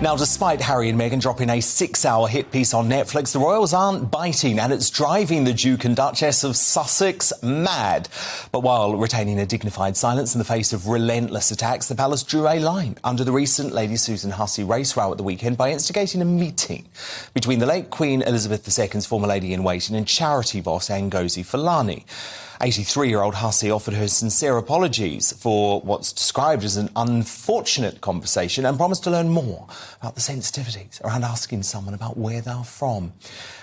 Now, despite Harry and Meghan dropping a 6-hour hit piece on Netflix, the royals aren't biting, and it's driving the Duke and Duchess of Sussex mad. But while retaining a dignified silence in the face of relentless attacks, the palace drew a line under the recent Lady Susan Hussey race row at the weekend by instigating a meeting between the late Queen Elizabeth II's former lady-in-waiting and charity boss Ngozi Fulani. 83-year-old Hussey offered her sincere apologies for what's described as an unfortunate conversation and promised to learn more about the sensitivities around asking someone about where they're from.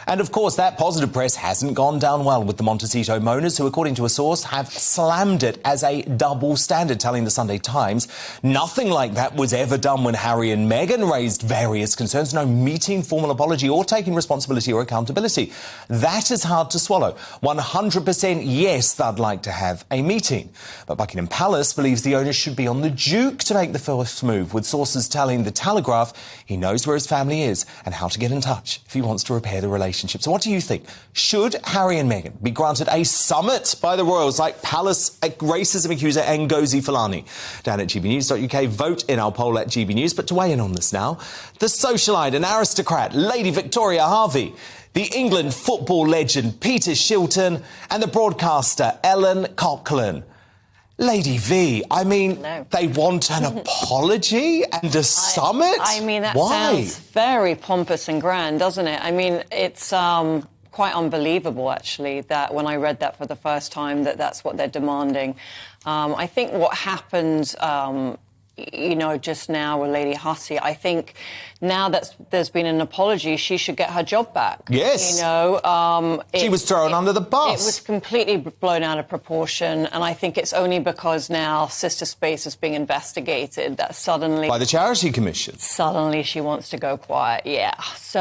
And, of course, that positive press hasn't gone down well with the Montecito mourners, who, according to a source, have slammed it as a double standard, telling the Sunday Times nothing like that was ever done when Harry and Meghan raised various concerns. No meeting, formal apology or taking responsibility or accountability. That is hard to swallow. 100% yes, they'd like to have a meeting. But Buckingham Palace believes the onus should be on the Duke to make the first move, with sources telling The Telegraph he knows where his family is and how to get in touch if he wants to repair the relationship. So what do you think? Should Harry and Meghan be granted a summit by the royals like palace racism accuser Ngozi Fulani? Down at gbnews.uk, vote in our poll at GB News. But to weigh in on this now, the socialite and aristocrat Lady Victoria Harvey, the England football legend Peter Shilton, and the broadcaster Ellen Coughlin. Lady V, I mean, They want an apology and a summit? I mean, that Why? sounds very pompous and grand, doesn't it? I mean, it's quite unbelievable, actually, that when I read that for the first time, that's what they're demanding. I think what happened, just now with Lady Hussey, I think now that there's been an apology, she should get her job back. Yes. She was thrown under the bus. It was completely blown out of proportion, and I think it's only because now Sister Space is being investigated that suddenly... By the Charity Commission. Suddenly she wants to go quiet, yeah. So,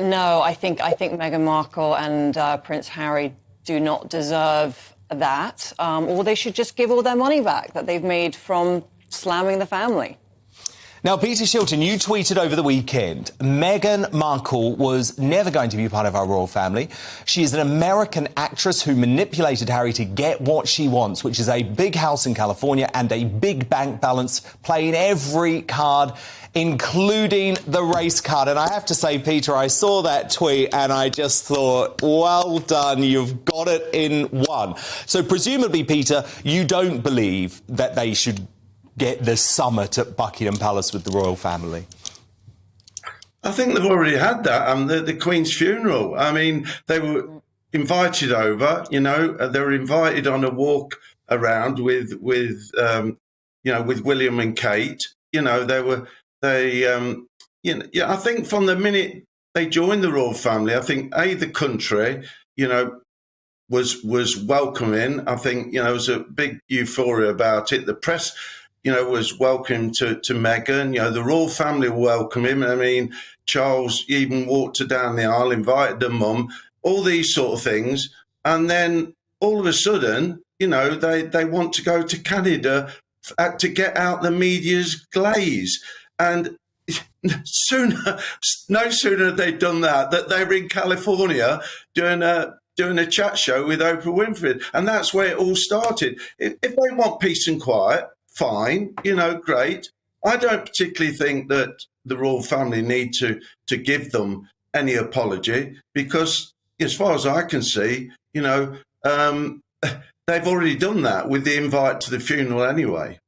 no, I think Meghan Markle and Prince Harry do not deserve that, or they should just give all their money back that they've made from slamming the family. Now, Peter Shilton, you tweeted over the weekend, Meghan Markle was never going to be part of our royal family. She is an American actress who manipulated Harry to get what she wants, which is a big house in California and a big bank balance, playing every card, including the race card. And I have to say, Peter, I saw that tweet and I just thought, well done, you've got it in one. So presumably, Peter, you don't believe that they should get the summit at Buckingham Palace with the royal family? I think they've already had that. The Queen's funeral. I mean, they were invited over. They were invited on a walk around with William and Kate. I think from the minute they joined the royal family, I think the country, was welcoming. I think there was a big euphoria about it. The press, was welcome to Meghan. The royal family welcomed him. I mean, Charles even walked her down the aisle, invited her mum, all these sort of things. And then all of a sudden, they want to go to Canada to get out the media's glaze. And no sooner had they done that they were in California doing a chat show with Oprah Winfrey. And that's where it all started. If they want peace and quiet, fine, great. I don't particularly think that the royal family need to give them any apology because, as far as I can see, they've already done that with the invite to the funeral anyway.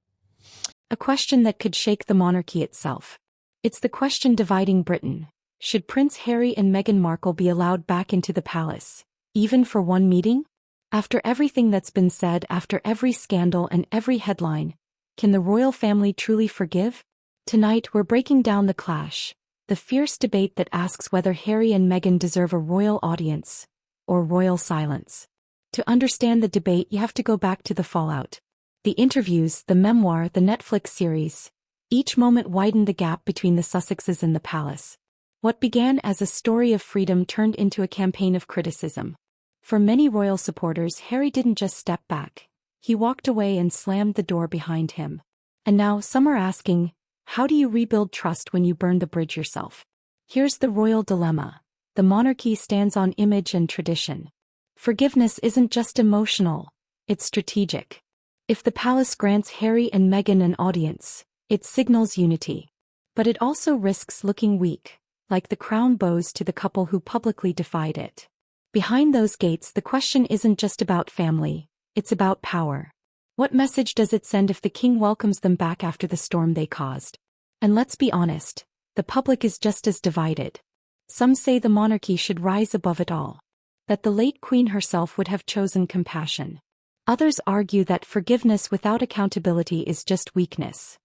A question that could shake the monarchy itself. It's the question dividing Britain. Should Prince Harry and Meghan Markle be allowed back into the palace, even for one meeting? After everything that's been said, after every scandal and every headline, can the royal family truly forgive? Tonight we're breaking down the clash, the fierce debate that asks whether Harry and Meghan deserve a royal audience or royal silence. To understand the debate, you have to go back to the fallout. The interviews, the memoir, the Netflix series. Each moment widened the gap between the Sussexes and the palace. What began as a story of freedom turned into a campaign of criticism. For many royal supporters, Harry didn't just step back. He walked away and slammed the door behind him. And now some are asking, how do you rebuild trust when you burn the bridge yourself? Here's the royal dilemma. The monarchy stands on image and tradition. Forgiveness isn't just emotional, it's strategic. If the palace grants Harry and Meghan an audience, it signals unity. But it also risks looking weak, like the crown bows to the couple who publicly defied it. Behind those gates, the question isn't just about family, it's about power. What message does it send if the king welcomes them back after the storm they caused? And let's be honest, the public is just as divided. Some say the monarchy should rise above it all, that the late queen herself would have chosen compassion. Others argue that forgiveness without accountability is just weakness.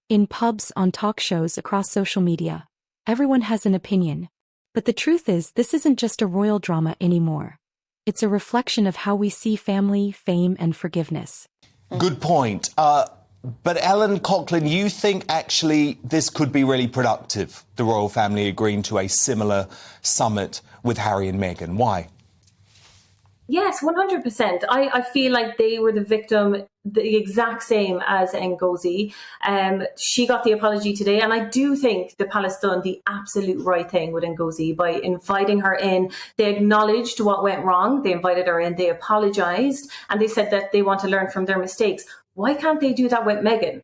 In pubs, on talk shows, across social media, everyone has an opinion. But the truth is, this isn't just a royal drama anymore. It's a reflection of how we see family, fame, and forgiveness. Good point. But Ellen Coughlin, you think actually this could be really productive, the royal family agreeing to a similar summit with Harry and Meghan? Why? Yes, 100%. I feel like they were the victim, the exact same as Ngozi. She got the apology today, and I do think the palace done the absolute right thing with Ngozi by inviting her in. They acknowledged what went wrong. They invited her in. They apologized, and they said that they want to learn from their mistakes. Why can't they do that with Meghan?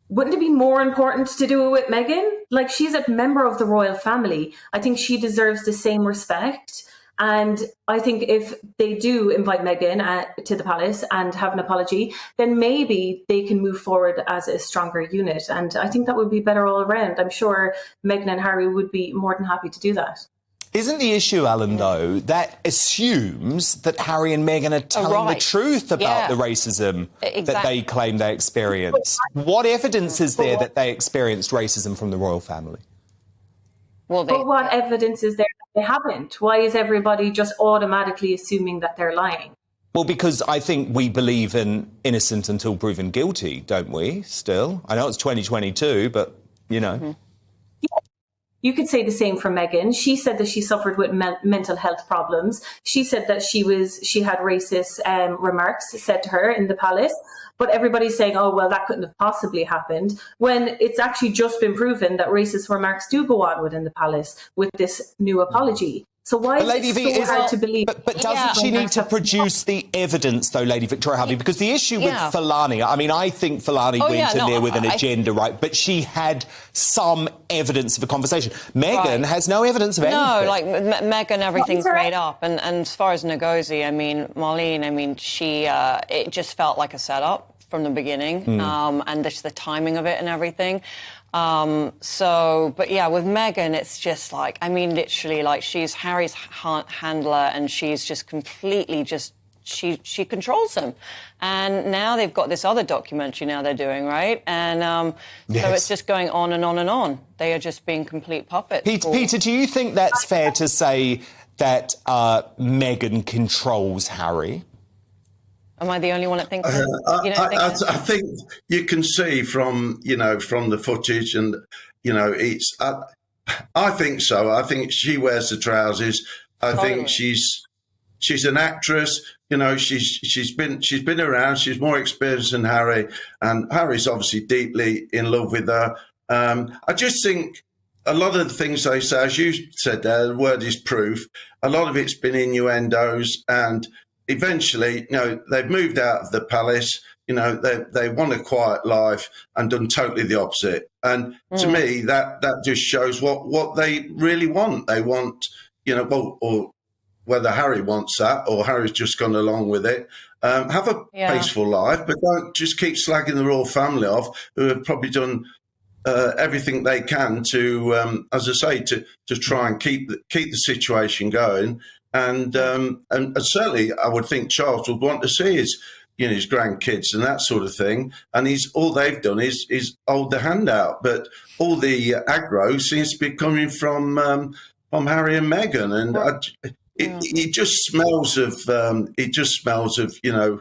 Wouldn't it be more important to do it with Meghan? Like, she's a member of the royal family. I think she deserves the same respect. And I think if they do invite Meghan to the palace and have an apology, then maybe they can move forward as a stronger unit. And I think that would be better all around. I'm sure Meghan and Harry would be more than happy to do that. Isn't the issue, Alan, though, that assumes that Harry and Meghan are telling the truth about the racism that they claim they experienced? What evidence is there that they experienced racism from the royal family? Well, but what evidence is there that they haven't? Why is everybody just automatically assuming that they're lying? Well, because I think we believe in innocent until proven guilty, don't we, still? I know it's 2022, but, you know. Mm-hmm. You could say the same for Meghan. She said that she suffered with mental health problems. She said that she had racist remarks said to her in the palace. But everybody's saying, oh, well, that couldn't have possibly happened, when it's actually just been proven that racist remarks do go on within the palace with this new apology. So why is it so hard to believe? But doesn't she need to produce the evidence, though, Lady Victoria Harvey? Because the issue with Fulani, I mean, I think Fulani went in there with an agenda, right? But she had some evidence of a conversation. Meghan has no evidence of anything. No, like Meghan, everything's made up. And as far as Ngozi, I mean, Marlene, I mean, it just felt like a setup from the beginning, and just the timing of it and everything. But yeah, with Meghan, it's just like, I mean, literally, like, she's Harry's handler, and she's just completely she controls him. And now they've got this other documentary now they're doing, right? And so it's just going on and on and on. They are just being complete puppets. Peter, do you think that's fair to say that Meghan controls Harry? Am I the only one that thinks I think you can see from the footage, and it's. I think so. I think she wears the trousers. I think she's an actress. She's been around. She's more experienced than Harry, and Harry's obviously deeply in love with her. I just think a lot of the things they say, as you said there, the word is proof. A lot of it's been innuendos, and eventually, they've moved out of the palace. They want a quiet life and done totally the opposite. And to me, that just shows what they really want. They want, or whether Harry wants that or Harry's just gone along with it. Have a peaceful life, but don't just keep slagging the royal family off, who have probably done everything they can to, as I say, to try and keep the situation going. And certainly, I would think Charles would want to see his grandkids and that sort of thing. And all they've done is hold the hand out. But all the aggro seems to be coming from Harry and Meghan, and it just smells of And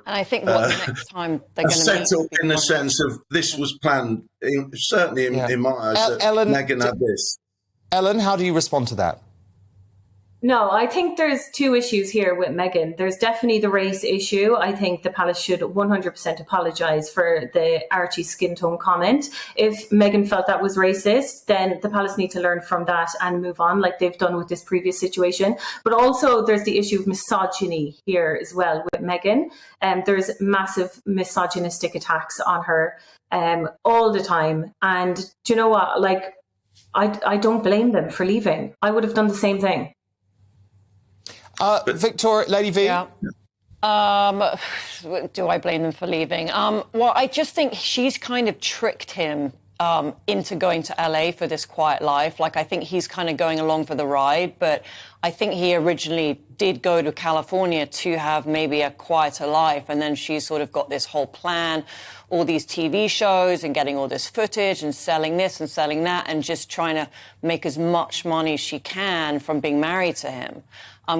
I think the next time they're going to set up in the sense of this was planned. Certainly in my eyes, Ellen, Meghan had this. Ellen, how do you respond to that? No, I think there's two issues here with Meghan. There's definitely the race issue. I think the palace should 100% apologise for the Archie skin tone comment. If Meghan felt that was racist, then the palace need to learn from that and move on, like they've done with this previous situation. But also there's the issue of misogyny here as well with Meghan. There's massive misogynistic attacks on her all the time. And do you know what? Like, I don't blame them for leaving. I would have done the same thing. Victoria, Lady V? Yeah. Do I blame them for leaving? Well, I just think she's kind of tricked him into going to LA for this quiet life. Like, I think he's kind of going along for the ride, but I think he originally did go to California to have maybe a quieter life, and then she's sort of got this whole plan, all these TV shows and getting all this footage and selling this and selling that and just trying to make as much money as she can from being married to him.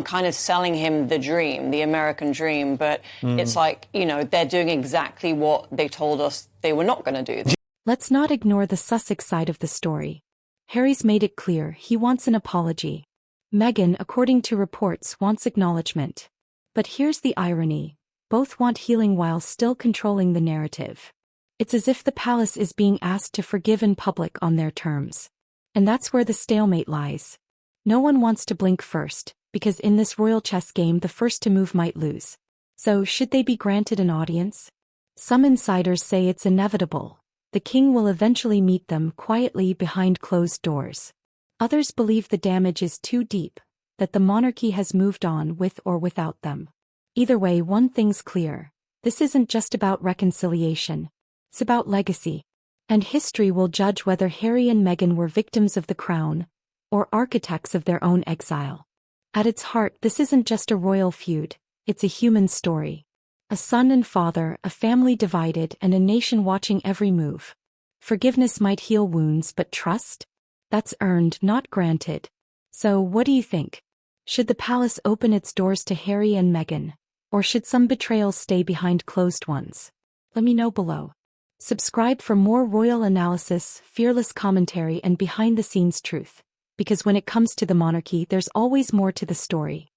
Kind of selling him the dream, the American dream, but it's like, you know, they're doing exactly what they told us they were not going to do. Let's not ignore the Sussex side of the story. Harry's made it clear he wants an apology. Meghan, according to reports, wants acknowledgement. But here's the irony. Both want healing while still controlling the narrative. It's as if the palace is being asked to forgive in public on their terms. And that's where the stalemate lies. No one wants to blink first, because in this royal chess game the first to move might lose. So should they be granted an audience? Some insiders say it's inevitable. The king will eventually meet them quietly behind closed doors. Others believe the damage is too deep, that the monarchy has moved on with or without them. Either way, one thing's clear. This isn't just about reconciliation. It's about legacy. And history will judge whether Harry and Meghan were victims of the crown, or architects of their own exile. At its heart, this isn't just a royal feud, it's a human story. A son and father, a family divided, and a nation watching every move. Forgiveness might heal wounds, but trust? That's earned, not granted. So, what do you think? Should the palace open its doors to Harry and Meghan? Or should some betrayals stay behind closed ones? Let me know below. Subscribe for more royal analysis, fearless commentary, and behind-the-scenes truth. Because when it comes to the monarchy, there's always more to the story.